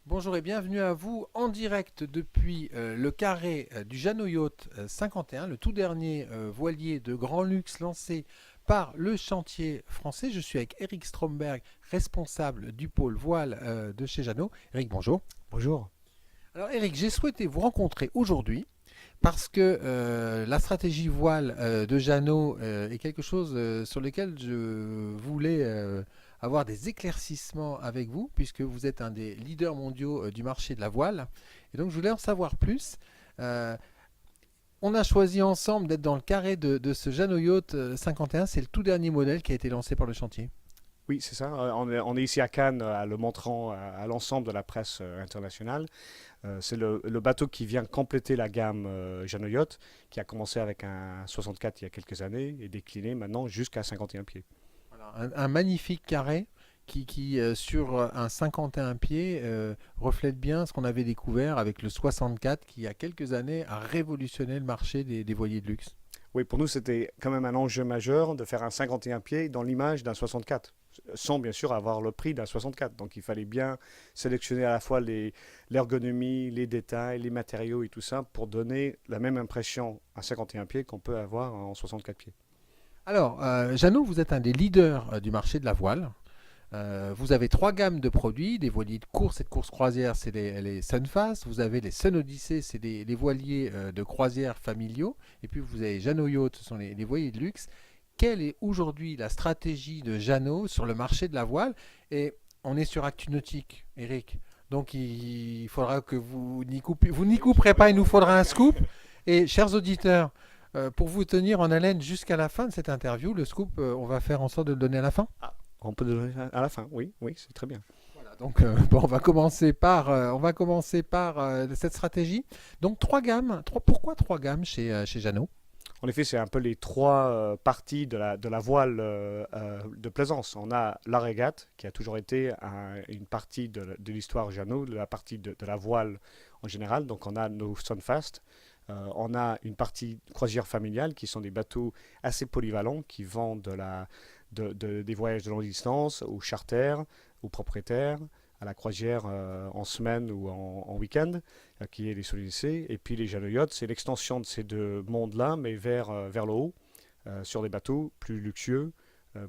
Bonjour et bienvenue à vous en direct depuis le carré du Jeannot Yacht 51, le tout dernier voilier de grand luxe lancé par le chantier français. Je suis avec Eric Stromberg, responsable du pôle voile de chez Jeannot. Eric, bonjour. Bonjour. Alors Eric, j'ai souhaité vous rencontrer aujourd'hui parce que la stratégie voile de Jeannot est quelque chose sur lequel je voulais avoir des éclaircissements avec vous, puisque vous êtes un des leaders mondiaux du marché de la voile. Et donc je voulais en savoir plus. Euh, on a choisi ensemble d'être dans le carré de ce Jeannot Yacht 51. C'est le tout dernier modèle qui a été lancé par le chantier. Oui, c'est ça. On est ici à Cannes, le montrant à l'ensemble de la presse internationale. C'est le bateau qui vient compléter la gamme Jeannot Yacht, qui a commencé avec un 64 il y a quelques années et décliné maintenant jusqu'à 51 pieds. Voilà, un magnifique carré qui, sur un 51 pieds, reflète bien ce qu'on avait découvert avec le 64 qui, il y a quelques années, a révolutionné le marché des voiliers de luxe. Oui, pour nous, c'était quand même un enjeu majeur de faire un 51 pieds dans l'image d'un 64, sans bien sûr avoir le prix d'un 64. Donc il fallait bien sélectionner à la fois l'ergonomie, les détails, les matériaux et tout ça pour donner la même impression à 51 pieds qu'on peut avoir en 64 pieds. Alors, Jeannot, vous êtes un des leaders du marché de la voile. Vous avez trois gammes de produits, des voiliers de course et de course croisière, c'est les Sunfast. Vous avez les Sun Odyssey, c'est les voiliers de croisière familiaux. Et puis vous avez Jeannot Yacht, ce sont les voiliers de luxe. Quelle est aujourd'hui la stratégie de Jeannot sur le marché de la voile? Et on est sur Actu Nautique, Eric. Donc il faudra que vous n'y couperez pas, il nous faudra un scoop. Et chers auditeurs, pour vous tenir en haleine jusqu'à la fin de cette interview, le scoop, on va faire en sorte de le donner à la fin. Ah, on peut donner à la fin, oui, oui, c'est très bien. Voilà, donc bon, on va commencer par cette stratégie. Donc trois gammes. Pourquoi trois gammes chez Jeannot? En effet, c'est un peu les trois parties de la voile de plaisance. On a la régate, qui a toujours été une partie de l'histoire Jeannot, la partie de la voile en général. Donc on a nos Sunfast. On a une partie croisière familiale, qui sont des bateaux assez polyvalents, qui vont des voyages de longue distance, au charter, aux propriétaires, à la croisière en semaine ou en week-end, qui est les Solycées. Et puis les Jeannot Yachts, c'est l'extension de ces deux mondes-là, mais vers le haut, sur des bateaux plus luxueux,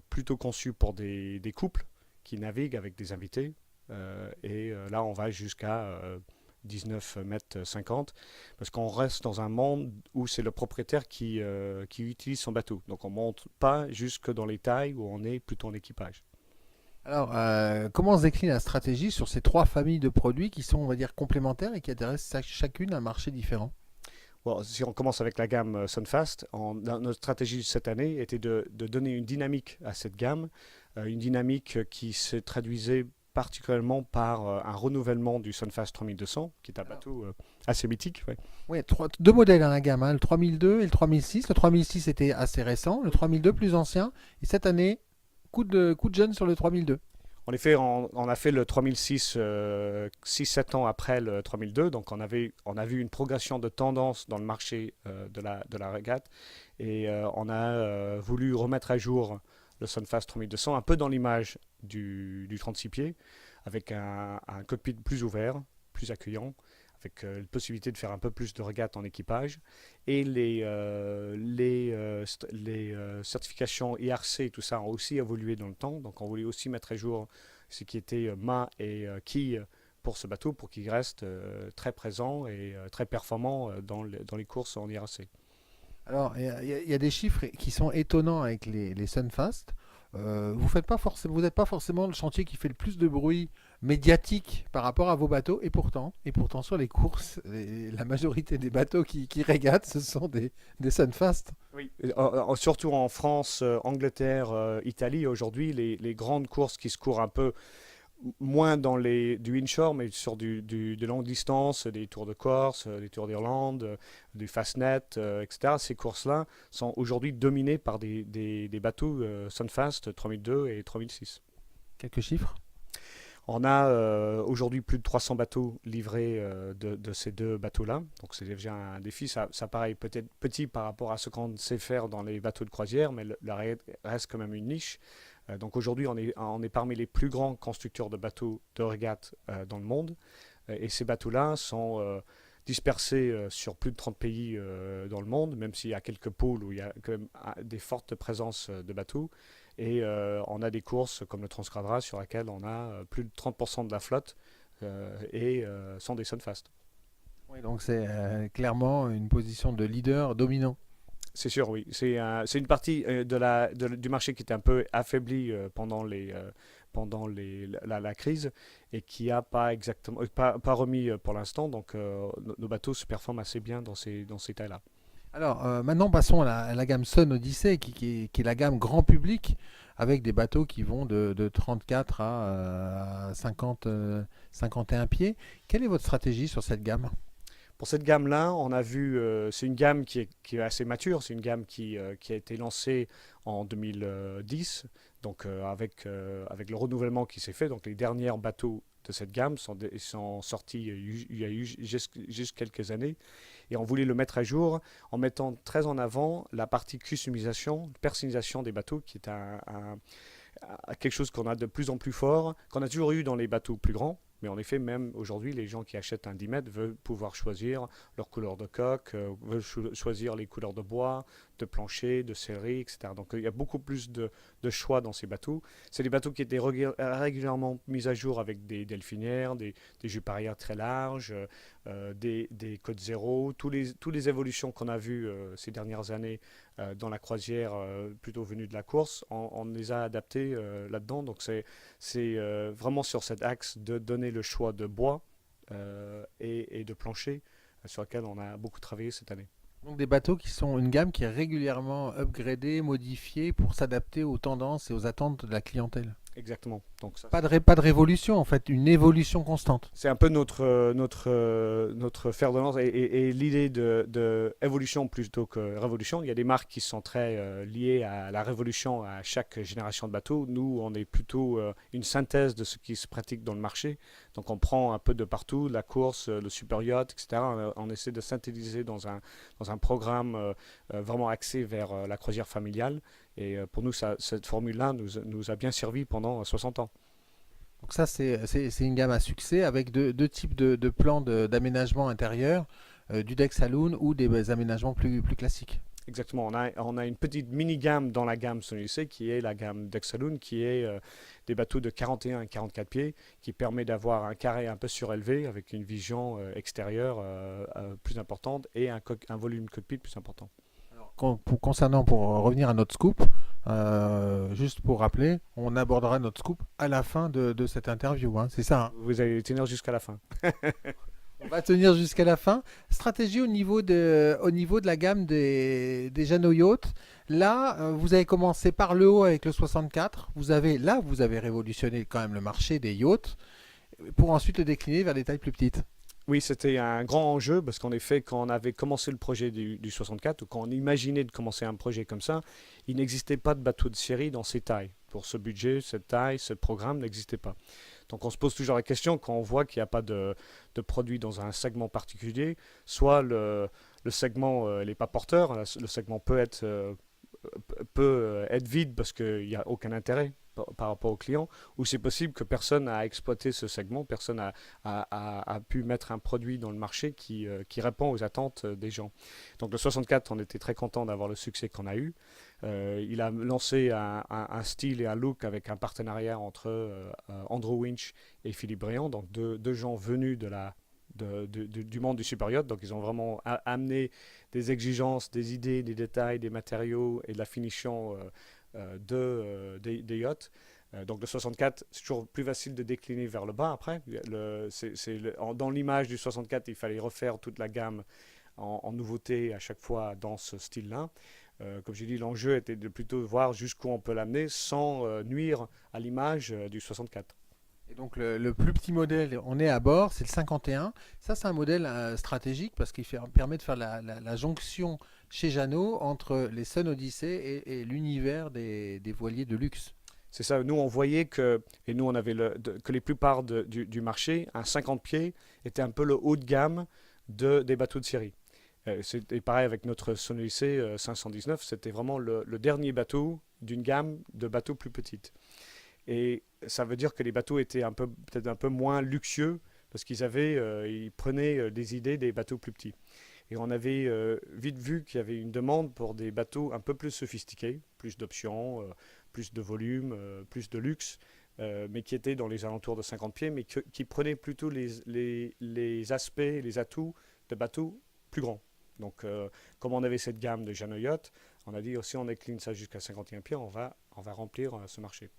plutôt conçus pour des couples qui naviguent avec des invités. Là, on va jusqu'à 19 mètres 50, parce qu'on reste dans un monde où c'est le propriétaire qui utilise son bateau. Donc on ne monte pas jusque dans les tailles où on est plutôt en équipage. Alors, comment se décline la stratégie sur ces trois familles de produits qui sont, on va dire, complémentaires et qui adressent chacune un marché différent? Bon, si on commence avec la gamme Sunfast, notre stratégie cette année était de donner une dynamique à cette gamme, une dynamique qui se traduisait particulièrement par un renouvellement du Sunfast 3200, qui est un Alors, bateau assez mythique. Ouais. ouais, deux modèles dans la gamme, hein, le 3002 et le 3006. Le 3006 était assez récent, le 3002 plus ancien. Et cette année, coup de jeune sur le 3002. En effet, on a fait le 3006 6-7 ans après le 3002, donc on a vu une progression de tendance dans le marché de la régate, et on a voulu remettre à jour le Sunfast 3200, un peu dans l'image du 36 pieds, avec un cockpit plus ouvert, plus accueillant, avec la possibilité de faire un peu plus de régate en équipage. Et les certifications IRC, tout ça, ont aussi évolué dans le temps. Donc on voulait aussi mettre à jour ce qui était mât et quille pour ce bateau, pour qu'il reste très présent et très performant dans les courses en IRC. Alors, il y a des chiffres qui sont étonnants avec les Sunfast. Vous n'êtes pas forcément le chantier qui fait le plus de bruit médiatique par rapport à vos bateaux, et pourtant sur les courses, la majorité des bateaux qui régatent, ce sont des Sunfast. Oui. Surtout en France, Angleterre, Italie, aujourd'hui, les grandes courses qui se courent un peu moins du inshore, mais sur de longue distance, des Tours de Corse, des Tours d'Irlande, du Fastnet, etc. Ces courses-là sont aujourd'hui dominées par des bateaux Sunfast 3002 et 3006. Quelques chiffres. On a aujourd'hui plus de 300 bateaux livrés de ces deux bateaux-là. Donc c'est déjà un défi. Ça paraît peut-être petit par rapport à ce qu'on sait faire dans les bateaux de croisière, mais reste quand même une niche. Donc aujourd'hui, on est parmi les plus grands constructeurs de bateaux de régate dans le monde. Et ces bateaux-là sont dispersés sur plus de 30 pays dans le monde, même s'il y a quelques pôles où il y a quand même des fortes présences de bateaux. Et on a des courses comme le Transgradra sur laquelle on a plus de 30% de la flotte sont des Sunfast. Oui, donc c'est clairement une position de leader dominant. C'est sûr, oui. C'est une partie du marché qui était un peu affaiblie pendant la crise et qui n'a pas exactement pas remis pour l'instant. Donc nos bateaux se performent assez bien dans ces tailles-là. Alors maintenant passons à la gamme Sun Odyssey qui est la gamme grand public avec des bateaux qui vont de 34 à 50, 51 pieds. Quelle est votre stratégie sur cette gamme? Pour cette gamme-là, on a vu, c'est une gamme qui est assez mature, c'est une gamme qui a été lancée en 2010, donc avec le renouvellement qui s'est fait. Donc les derniers bateaux de cette gamme sont sortis il y a eu juste quelques années. Et on voulait le mettre à jour en mettant très en avant la partie customisation, personnalisation des bateaux, qui est quelque chose qu'on a de plus en plus fort, qu'on a toujours eu dans les bateaux plus grands. Mais en effet, même aujourd'hui, les gens qui achètent un 10 mètres veulent pouvoir choisir leur couleur de coque, veulent choisir les couleurs de bois, de plancher, de sellerie, etc. Donc il y a beaucoup plus de choix dans ces bateaux. C'est des bateaux qui étaient régulièrement mis à jour avec des delphinières, des jupes arrière très larges, des codes zéro, toutes les évolutions qu'on a vues ces dernières années dans la croisière plutôt venue de la course, on les a adaptés là-dedans. Donc c'est vraiment sur cet axe de donner le choix de bois et de plancher sur lequel on a beaucoup travaillé cette année. Donc des bateaux qui sont une gamme qui est régulièrement upgradée, modifiée pour s'adapter aux tendances et aux attentes de la clientèle. Exactement. Donc ça, Pas de révolution en fait, une évolution constante. c'est un peu notre fer de lance et l'idée de évolution plutôt que révolution. Il y a des marques qui sont très liées à la révolution à chaque génération de bateaux. Nous, on est plutôt une synthèse de ce qui se pratique dans le marché. Donc on prend un peu de partout, la course, le super yacht, etc. On essaie de synthétiser dans un programme vraiment axé vers la croisière familiale. Et pour nous, cette formule-là nous a bien servi pendant 60 ans. Donc ça, c'est une gamme à succès avec deux types de plans d'aménagement intérieur, du deck saloon ou des aménagements plus classiques. Exactement, on a une petite mini-gamme dans la gamme Sonicé qui est la gamme Deck Saloon, qui est des bateaux de 41 et 44 pieds, qui permet d'avoir un carré un peu surélevé avec une vision extérieure plus importante et un volume cockpit plus important. Pour revenir à notre scoop, juste pour rappeler, on abordera notre scoop à la fin de cette interview, hein, c'est ça, hein. Vous allez tenir jusqu'à la fin. On va tenir jusqu'à la fin. Stratégie au niveau de la gamme des Jeannot Yachts. Là, vous avez commencé par le haut avec le 64. Vous avez révolutionné quand même le marché des yachts pour ensuite le décliner vers des tailles plus petites. Oui, c'était un grand enjeu parce qu'en effet, quand on avait commencé le projet du 64 ou quand on imaginait de commencer un projet comme ça, il n'existait pas de bateau de série dans ces tailles. Pour ce budget, cette taille, ce programme n'existait pas. Donc on se pose toujours la question quand on voit qu'il n'y a pas de produit dans un segment particulier, soit le segment n'est pas porteur, le segment peut être vide parce qu'il n'y a aucun intérêt par rapport au client, ou c'est possible que personne n'a exploité ce segment, personne a pu mettre un produit dans le marché qui répond aux attentes des gens. Donc le 64, on était très content d'avoir le succès qu'on a eu. Il a lancé un style et un look avec un partenariat entre Andrew Winch et Philippe Briand, donc deux gens venus du monde du super yacht. Donc ils ont vraiment amené des exigences, des idées, des détails, des matériaux et de la finition des yachts. Donc le 64, c'est toujours plus facile de décliner vers le bas après. Dans l'image du 64, il fallait refaire toute la gamme en nouveauté à chaque fois dans ce style-là. Comme j'ai dit, l'enjeu était de plutôt voir jusqu'où on peut l'amener sans nuire à l'image du 64. Et donc le plus petit modèle, on est à bord, c'est le 51. Ça, c'est un modèle stratégique parce qu'il permet de faire la jonction chez Jeannot entre les Sun Odyssey et l'univers des voiliers de luxe. C'est ça, nous on voyait et nous on avait que les plupart du marché, un 50 pieds était un peu le haut de gamme des bateaux de série. Et pareil avec notre Sonodyssey 519, c'était vraiment le dernier bateau d'une gamme de bateaux plus petites. Et ça veut dire que les bateaux étaient peut-être un peu moins luxueux parce ils prenaient des idées des bateaux plus petits. Et on avait vite vu qu'il y avait une demande pour des bateaux un peu plus sophistiqués, plus d'options, plus de volume, plus de luxe, mais qui étaient dans les alentours de 50 pieds, mais qui prenaient plutôt les aspects, les atouts de bateaux plus grands. Donc, comme on avait cette gamme de Jeanneau Yacht, on a dit si on décline ça jusqu'à 51 pieds, on va remplir ce marché.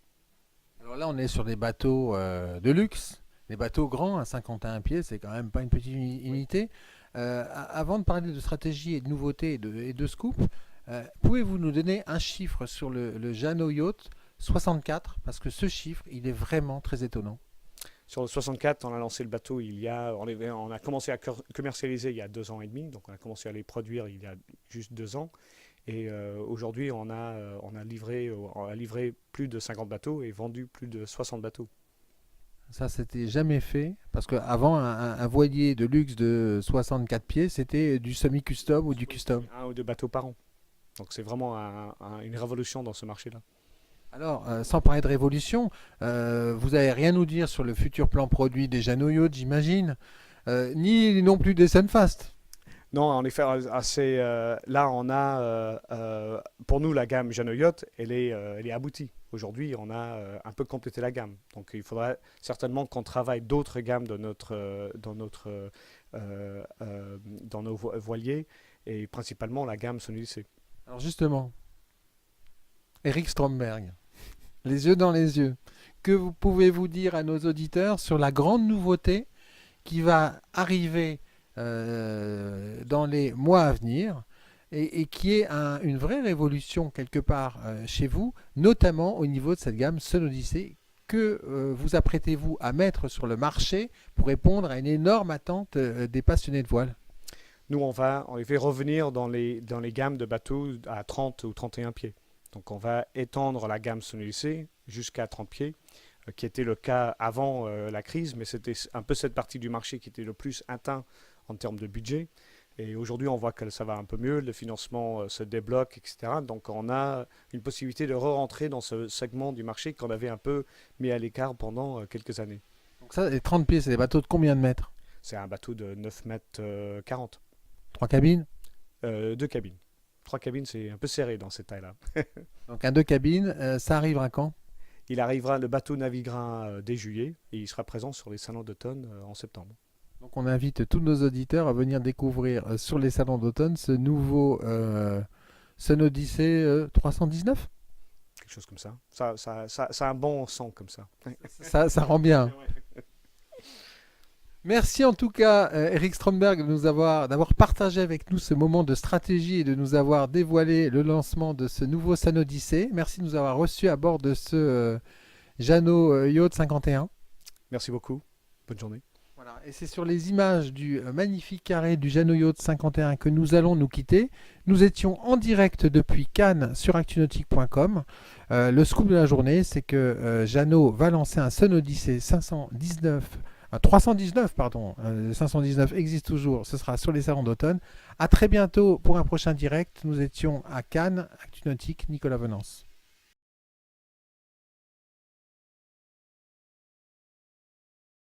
Alors là, on est sur des bateaux de luxe, des bateaux grands à 51 pieds, c'est quand même pas une petite Oui. unité. Avant de parler de stratégie et de nouveautés et de scoop, pouvez-vous nous donner un chiffre sur le Jeanneau Yacht 64? Parce que ce chiffre, il est vraiment très étonnant. Sur le 64, on a lancé le bateau on a commencé à commercialiser il y a 2 ans et demi, donc on a commencé à les produire il y a juste 2 ans. Et aujourd'hui, on a livré plus de 50 bateaux et vendu plus de 60 bateaux. Ça, c'était jamais fait, parce qu'avant, un voilier de luxe de 64 pieds, c'était du semi-custom ou du Oui, custom. c'est 1 ou 2 bateaux par an. Donc c'est vraiment une révolution dans ce marché-là. Alors, sans parler de révolution, vous n'avez rien à nous dire sur le futur plan produit des Jeanneau Yacht, j'imagine, ni non plus des Sunfast. Non, en effet, là, pour nous, la gamme Jeanneau Yacht, elle est aboutie. Aujourd'hui, on a un peu complété la gamme. Donc, il faudra certainement qu'on travaille d'autres gammes dans nos voiliers, et principalement la gamme Sonodyssey. Alors justement, Eric Stromberg, les yeux dans les yeux, pouvez-vous dire à nos auditeurs sur la grande nouveauté qui va arriver dans les mois à venir et qui est une vraie révolution quelque part chez vous, notamment au niveau de cette gamme Sonodyssey que vous apprêtez-vous à mettre sur le marché pour répondre à une énorme attente des passionnés de voile? Nous, on va en effet revenir dans les gammes de bateaux à 30 ou 31 pieds. Donc, on va étendre la gamme Sonodyssey jusqu'à 30 pieds, qui était le cas avant la crise, mais c'était un peu cette partie du marché qui était le plus atteint en termes de budget. Et aujourd'hui, on voit que ça va un peu mieux, le financement se débloque, etc. Donc, on a une possibilité de re-rentrer dans ce segment du marché qu'on avait un peu mis à l'écart pendant quelques années. Donc ça, les 30 pieds, c'est des bateaux de combien de mètres? C'est un bateau de 9 mètres 40. Trois cabines? 2 cabines. 3 cabines, c'est un peu serré dans cette taille-là. Donc un deux cabines, ça arrivera quand? Le bateau naviguera dès juillet et il sera présent sur les salons d'automne en septembre. Donc on invite tous nos auditeurs à venir découvrir sur les salons d'automne ce nouveau Sonodyssey 319. Quelque chose comme ça. Ça a un bon son comme ça. Ça rend bien. Merci en tout cas, Eric Stromberg, d'avoir partagé avec nous ce moment de stratégie et de nous avoir dévoilé le lancement de ce nouveau Sonodyssey. Merci de nous avoir reçus à bord de ce Jeanneau Yacht 51. Merci beaucoup. Bonne journée. Voilà, et c'est sur les images du magnifique carré du Jeanneau Yacht 51 que nous allons nous quitter. Nous étions en direct depuis Cannes sur actunautique.com. Le scoop de la journée, c'est que Jeanneau va lancer un Sonodyssey 319, pardon. 519 existe toujours, ce sera sur les salons d'automne. À très bientôt pour un prochain direct. Nous étions à Cannes, Actunautique, Nicolas Venance.